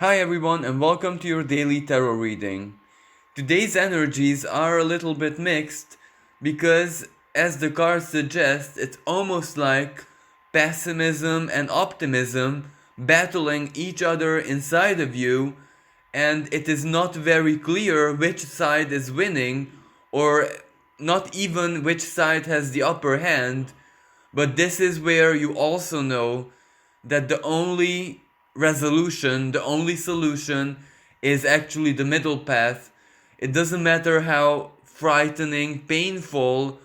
Hi everyone and welcome to your daily tarot reading. Today's energies are a little bit mixed because, as the cards suggest, it's almost like pessimism and optimism battling each other inside of you, and it is not very clear which side is winning or not even which side has the upper hand. But this is where you also know that the only resolution, the only solution is actually the middle path. It doesn't matter how frightening, painful,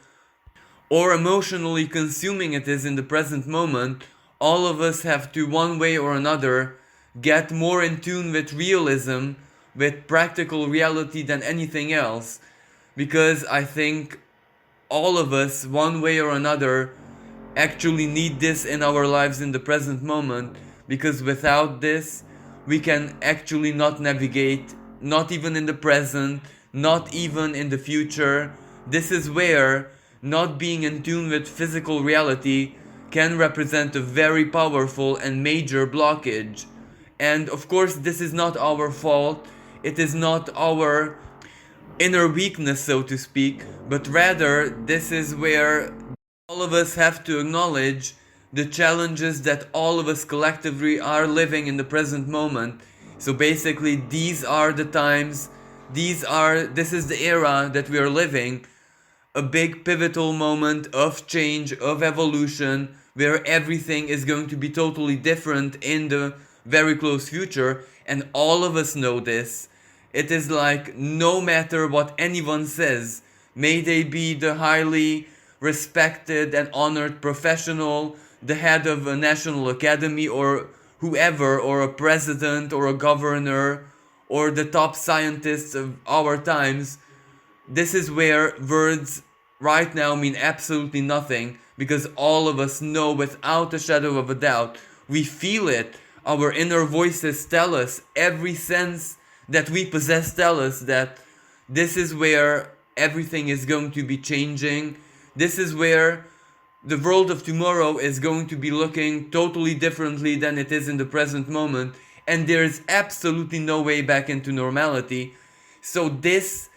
or emotionally consuming it is in the present moment, all of us have to, one way or another, get more in tune with realism, with practical reality than anything else. Because I think all of us, one way or another, actually need this in our lives in the present moment, because without this we can actually not navigate, not even in the present, not even in the future. This is where not being in tune with physical reality can represent a very powerful and major blockage. And of course, this is not our fault, it is not our inner weakness, so to speak, but rather this is where all of us have to acknowledge the challenges that all of us collectively are living in the present moment. So basically, these are the times, this is the era that we are living, a big pivotal moment of change, of evolution, where everything is going to be totally different in the very close future, and all of us know this. It is like, no matter what anyone says, may they be the highly respected and honored professional, the head of a national academy, or whoever, or a president, or a governor, or the top scientists of our times, this is where words right now mean absolutely nothing, because all of us know without a shadow of a doubt, we feel it, our inner voices tell us, every sense that we possess tell us that this is where everything is going to be changing. This is where the world of tomorrow is going to be looking totally differently than it is in the present moment, and there is absolutely no way back into normality. So this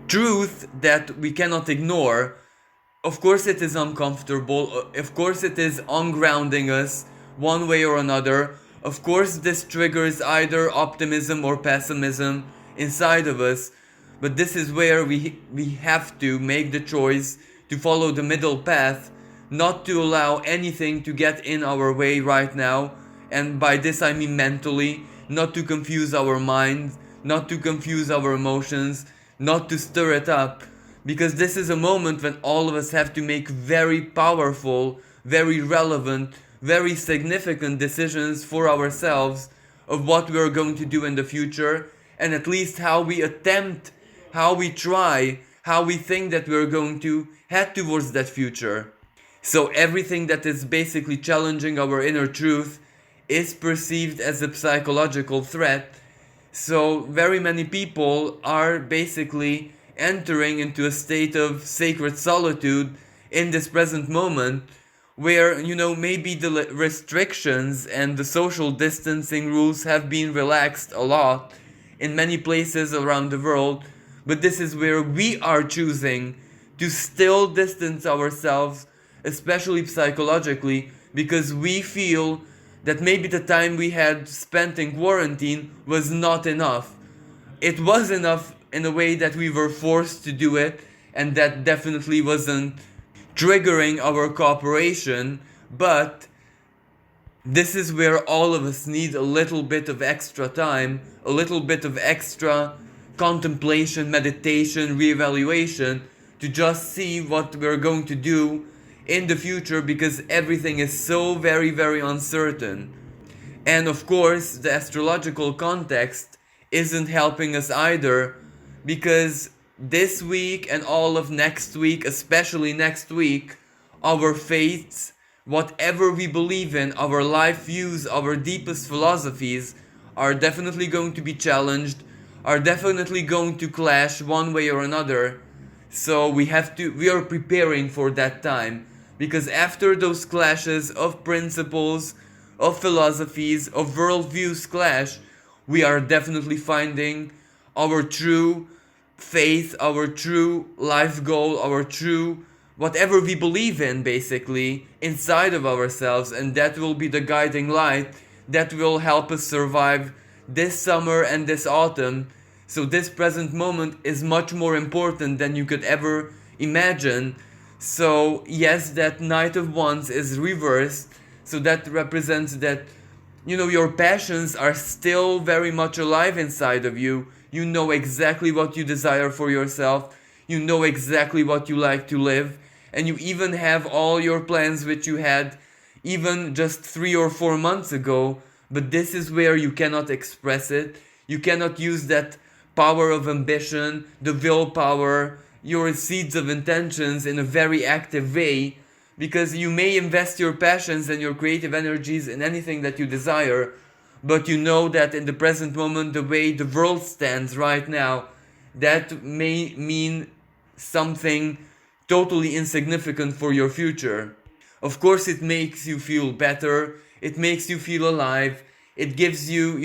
truth that we cannot ignore, of course it is uncomfortable, of course it is ungrounding us one way or another, of course this triggers either optimism or pessimism inside of us, but this is where we have to make the choice to follow the middle path, not to allow anything to get in our way right now, and by this I mean mentally, not to confuse our minds, not to confuse our emotions, not to stir it up, because this is a moment when all of us have to make very powerful, very relevant, very significant decisions for ourselves of what we are going to do in the future, and at least how we attempt, how we try, how we think that we are going to head towards that future. So everything that is basically challenging our inner truth is perceived as a psychological threat. So very many people are basically entering into a state of sacred solitude in this present moment, where, maybe the restrictions and the social distancing rules have been relaxed a lot in many places around the world, but this is where we are choosing to still distance ourselves, especially psychologically, because we feel that maybe the time we had spent in quarantine was not enough. It was enough in a way that we were forced to do it, and that definitely wasn't triggering our cooperation, but this is where all of us need a little bit of extra time, a little bit of extra contemplation, meditation, reevaluation, to just see what we're going to do in the future, because everything is so very, very uncertain. And of course, the astrological context isn't helping us either, because this week and all of next week, especially next week, our faiths, whatever we believe in, our life views, our deepest philosophies are definitely going to be challenged, are definitely going to clash one way or another. So we are preparing for that time, because after those clashes of principles, of philosophies, of worldviews clash, we are definitely finding our true faith, our true life goal, our true whatever we believe in, basically, inside of ourselves, and that will be the guiding light that will help us survive this summer and this autumn. So, this present moment is much more important than you could ever imagine. So, yes, that Knight of Wands is reversed, so that represents that your passions are still very much alive inside of you. You know exactly what you desire for yourself. You know exactly what you like to live. And you even have all your plans which you had even just 3 or 4 months ago. But this is where you cannot express it. You cannot use that power of ambition, the willpower, your seeds of intentions in a very active way, because you may invest your passions and your creative energies in anything that you desire, but you know that in the present moment, the way the world stands right now, that may mean something totally insignificant for your future. Of course, it makes you feel better, it makes you feel alive, it gives you,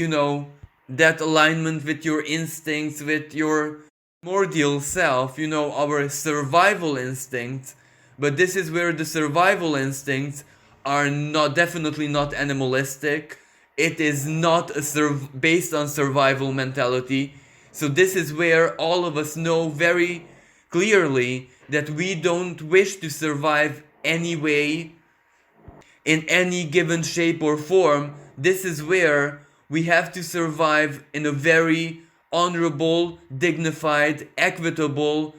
that alignment with your instincts, with your primordial self, our survival instincts. But this is where the survival instincts are not definitely not animalistic. It is not based on survival mentality. So this is where all of us know very clearly that we don't wish to survive anyway in any given shape or form. This is where we have to survive in a very honorable, dignified, equitable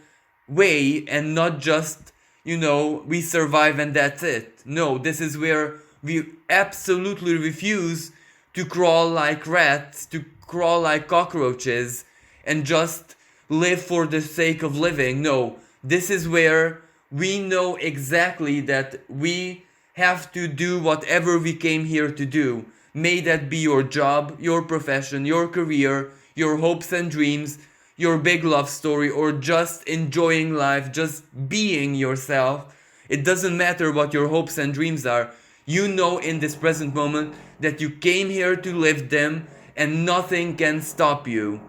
way, and not just, we survive and that's it. No, this is where we absolutely refuse to crawl like rats, to crawl like cockroaches, and just live for the sake of living. No, this is where we know exactly that we have to do whatever we came here to do. May that be your job, your profession, your career, your hopes and dreams, your big love story, or just enjoying life, just being yourself. It doesn't matter what your hopes and dreams are. You know in this present moment that you came here to live them and nothing can stop you.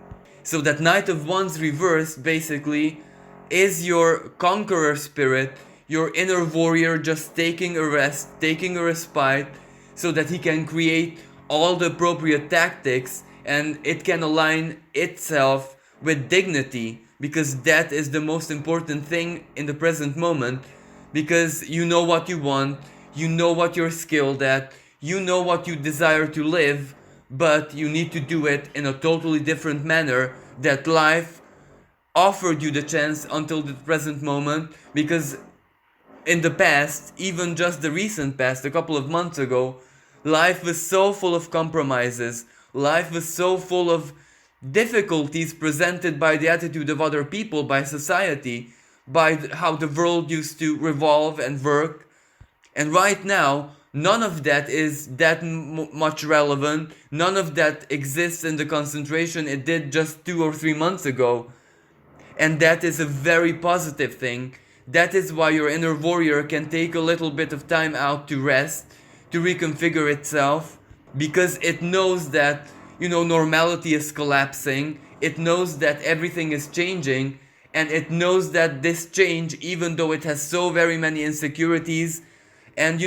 So that Knight of Wands reversed basically is your conqueror spirit, your inner warrior just taking a rest, taking a respite, so that he can create all the appropriate tactics and it can align itself with dignity, because that is the most important thing in the present moment, because you know what you want, you know what you're skilled at, you know what you desire to live, but you need to do it in a totally different manner that life offered you the chance until the present moment. Because in the past, even just the recent past, a couple of months ago, life was so full of compromises, life was so full of difficulties presented by the attitude of other people, by society, by how the world used to revolve and work. And right now, none of that is that much relevant, none of that exists in the concentration it did just 2 or 3 months ago. And that is a very positive thing. That is why your inner warrior can take a little bit of time out to rest, to reconfigure itself, because it knows that, normality is collapsing, it knows that everything is changing, and it knows that this change, even though it has so very many insecurities and,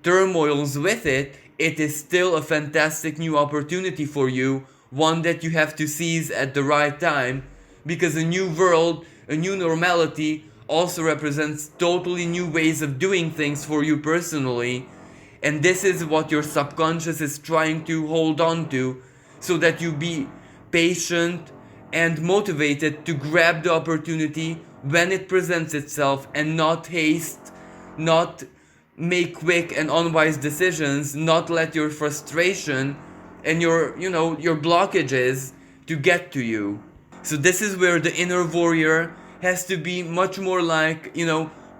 turmoils with it, it is still a fantastic new opportunity for you, one that you have to seize at the right time, because a new world, a new normality also represents totally new ways of doing things for you personally. And this is what your subconscious is trying to hold on to, so that you be patient and motivated to grab the opportunity when it presents itself, and not haste, not make quick and unwise decisions, not let your frustration and your blockages to get to you. So this is where the inner warrior has to be much more like,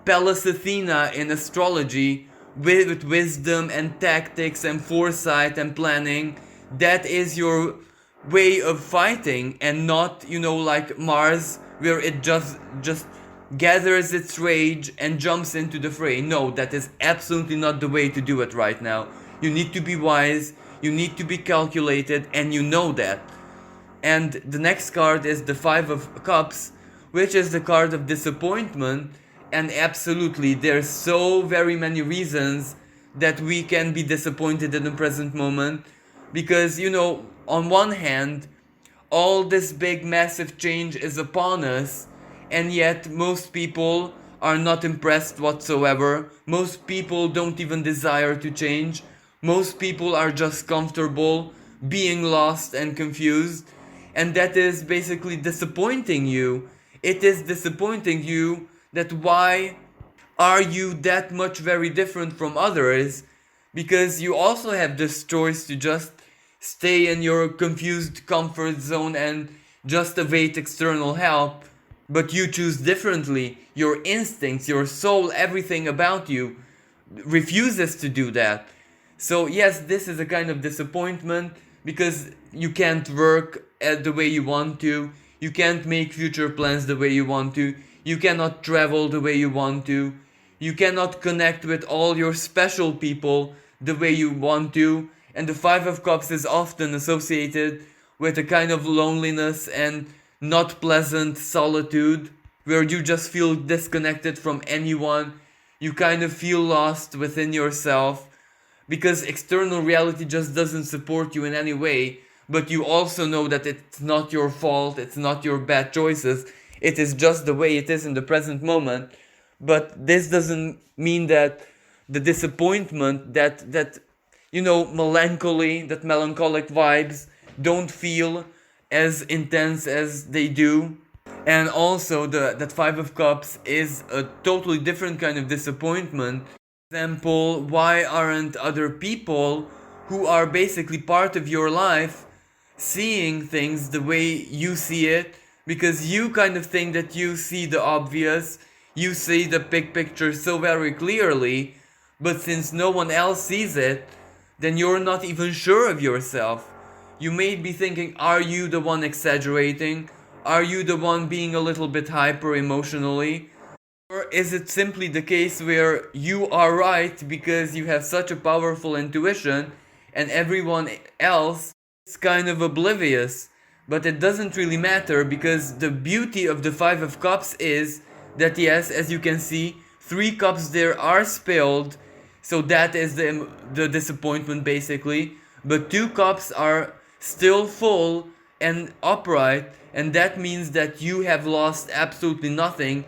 Pallas Athena in astrology, with wisdom and tactics and foresight and planning. That is your way of fighting, and not, like Mars, where it just gathers its rage and jumps into the fray. No, that is absolutely not the way to do it right now. You need to be wise, you need to be calculated, and you know that. And the next card is the Five of Cups, which is the card of disappointment. And absolutely, there's so very many reasons that we can be disappointed in the present moment. Because, on one hand, all this big massive change is upon us, and yet most people are not impressed whatsoever. Most people don't even desire to change. Most people are just comfortable being lost and confused, and that is basically disappointing you. It is disappointing you that why are you that much very different from others, because you also have this choice to just stay in your confused comfort zone and just await external help, but you choose differently. Your instincts, your soul, everything about you refuses to do that. So yes, this is a kind of disappointment because you can't work the way you want to, you can't make future plans the way you want to, you cannot travel the way you want to, you cannot connect with all your special people the way you want to, and the Five of Cups is often associated with a kind of loneliness and not pleasant solitude where you just feel disconnected from anyone, you kind of feel lost within yourself because external reality just doesn't support you in any way, but you also know that it's not your fault, it's not your bad choices, it is just the way it is in the present moment. But this doesn't mean that the disappointment, that melancholy, that melancholic vibes don't feel as intense as they do. And also that Five of Cups is a totally different kind of disappointment. For example, why aren't other people who are basically part of your life seeing things the way you see it? Because you kind of think that you see the obvious, you see the big picture so very clearly, but since no one else sees it, then you're not even sure of yourself. You may be thinking, are you the one exaggerating? Are you the one being a little bit hyper emotionally? Or is it simply the case where you are right because you have such a powerful intuition and everyone else is kind of oblivious? But it doesn't really matter, because the beauty of the Five of Cups is that, yes, as you can see, 3 cups there are spilled, so that is the disappointment basically, but 2 cups are still full and upright, and that means that you have lost absolutely nothing.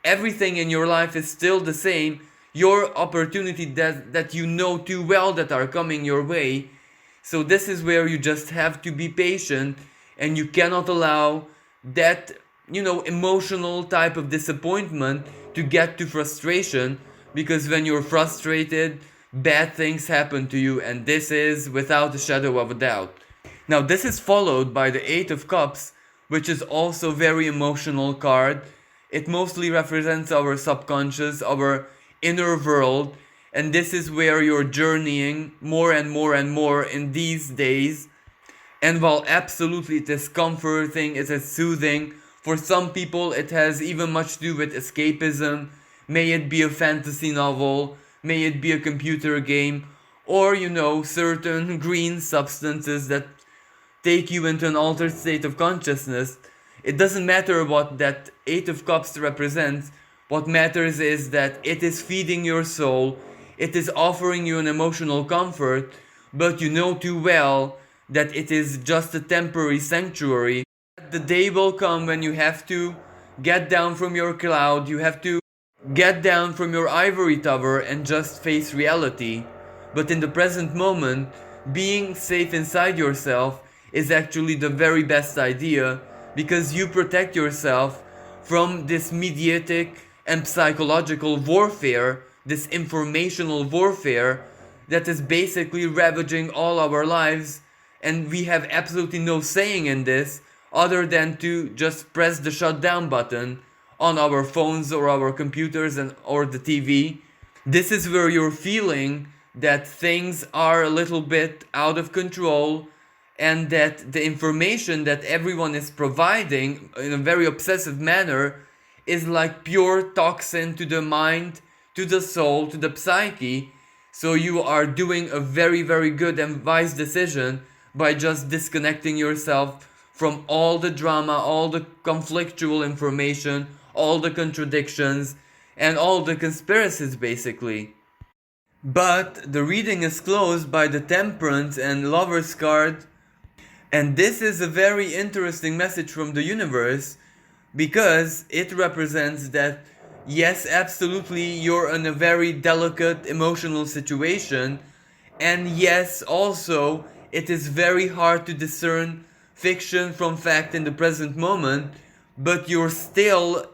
Everything in your life is still the same. Your opportunity that you know too well that are coming your way. So this is where you just have to be patient, and you cannot allow that emotional type of disappointment to get to frustration, because when you're frustrated, bad things happen to you, and this is without a shadow of a doubt. Now this is followed by the Eight of Cups, which is also very emotional card. It mostly represents our subconscious, our inner world, and this is where you're journeying more and more and more in these days. And while absolutely it is comforting, it is soothing, for some people it has even much to do with escapism. May it be a fantasy novel, may it be a computer game, or certain green substances that take you into an altered state of consciousness. It doesn't matter what that Eight of Cups represents. What matters is that it is feeding your soul, it is offering you an emotional comfort, but you know too well that it is just a temporary sanctuary. The day will come when you have to get down from your cloud, you have to get down from your ivory tower and just face reality. But in the present moment, being safe inside yourself is actually the very best idea, because you protect yourself from this mediatic and psychological warfare, this informational warfare that is basically ravaging all our lives, and we have absolutely no saying in this other than to just press the shutdown button on our phones or our computers or the TV. This is where you're feeling that things are a little bit out of control, and that the information that everyone is providing in a very obsessive manner is like pure toxin to the mind, to the soul, to the psyche. So you are doing a very, very good and wise decision by just disconnecting yourself from all the drama, all the conflictual information, all the contradictions, and all the conspiracies basically. But the reading is closed by the Temperance and Lovers card, and this is a very interesting message from the universe because it represents that yes, absolutely, you're in a very delicate emotional situation, and yes, also, it is very hard to discern fiction from fact in the present moment, but you're still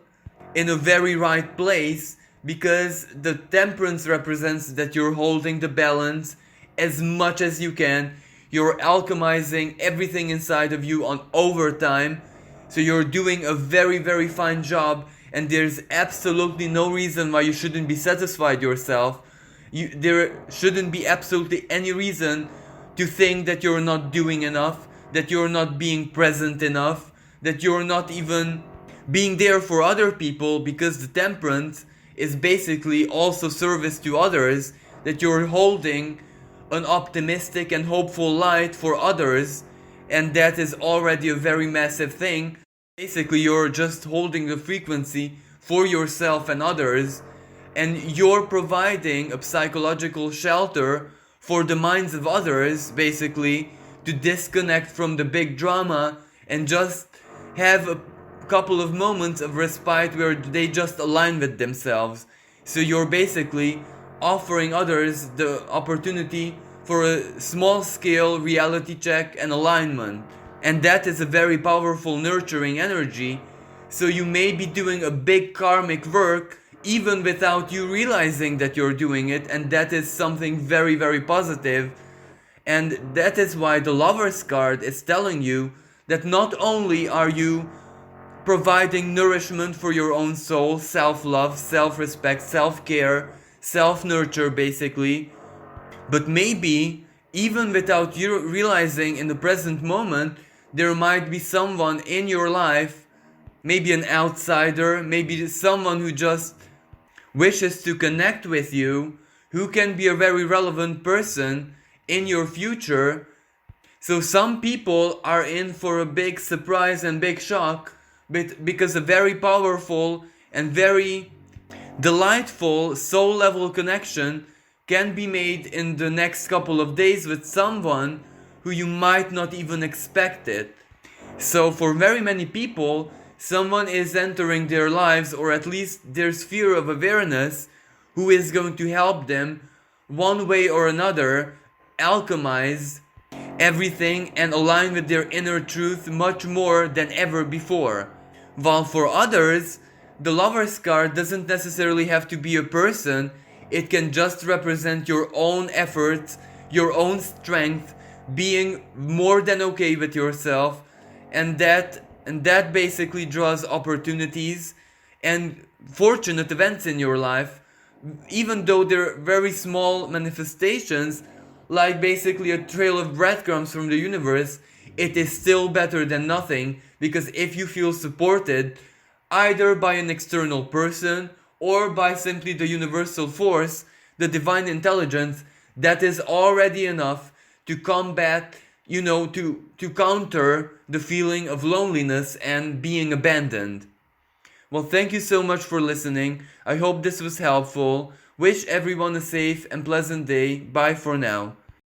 in a very right place because the temperance represents that you're holding the balance as much as you can. You're alchemizing everything inside of you on overtime. So you're doing a very, very fine job, and there's absolutely no reason why you shouldn't be satisfied yourself. There shouldn't be absolutely any reason to think that you're not doing enough, that you're not being present enough, that you're not even being there for other people, because the temperance is basically also service to others, that you're holding an optimistic and hopeful light for others, and that is already a very massive thing. Basically, you're just holding the frequency for yourself and others, and you're providing a psychological shelter for the minds of others, basically, to disconnect from the big drama and just have a couple of moments of respite where they just align with themselves. So you're basically offering others the opportunity for a small scale reality check and alignment. And that is a very powerful nurturing energy. So you may be doing a big karmic work even without you realizing that you're doing it, and that is something very, very positive. And that is why the Lover's card is telling you that not only are you providing nourishment for your own soul, self-love, self-respect, self-care, self-nurture basically, but maybe even without you realizing in the present moment, there might be someone in your life, maybe an outsider, maybe someone who just wishes to connect with you, who can be a very relevant person in your future. So some people are in for a big surprise and big shock, but because a very powerful and very delightful soul level connection can be made in the next couple of days with someone who you might not even expect it. So for very many people, someone is entering their lives, or at least their sphere of awareness, who is going to help them one way or another alchemize everything and align with their inner truth much more than ever before. While for others, the Lover's card doesn't necessarily have to be a person, it can just represent your own efforts, your own strength, being more than okay with yourself, and that basically draws opportunities and fortunate events in your life, even though they're very small manifestations, like basically a trail of breadcrumbs from the universe. It is still better than nothing, because if you feel supported either by an external person or by simply the universal force, the divine intelligence, that is already enough to combat, to counter the feeling of loneliness and being abandoned. Well, thank you so much for listening. I hope this was helpful. Wish everyone a safe and pleasant day. Bye for now.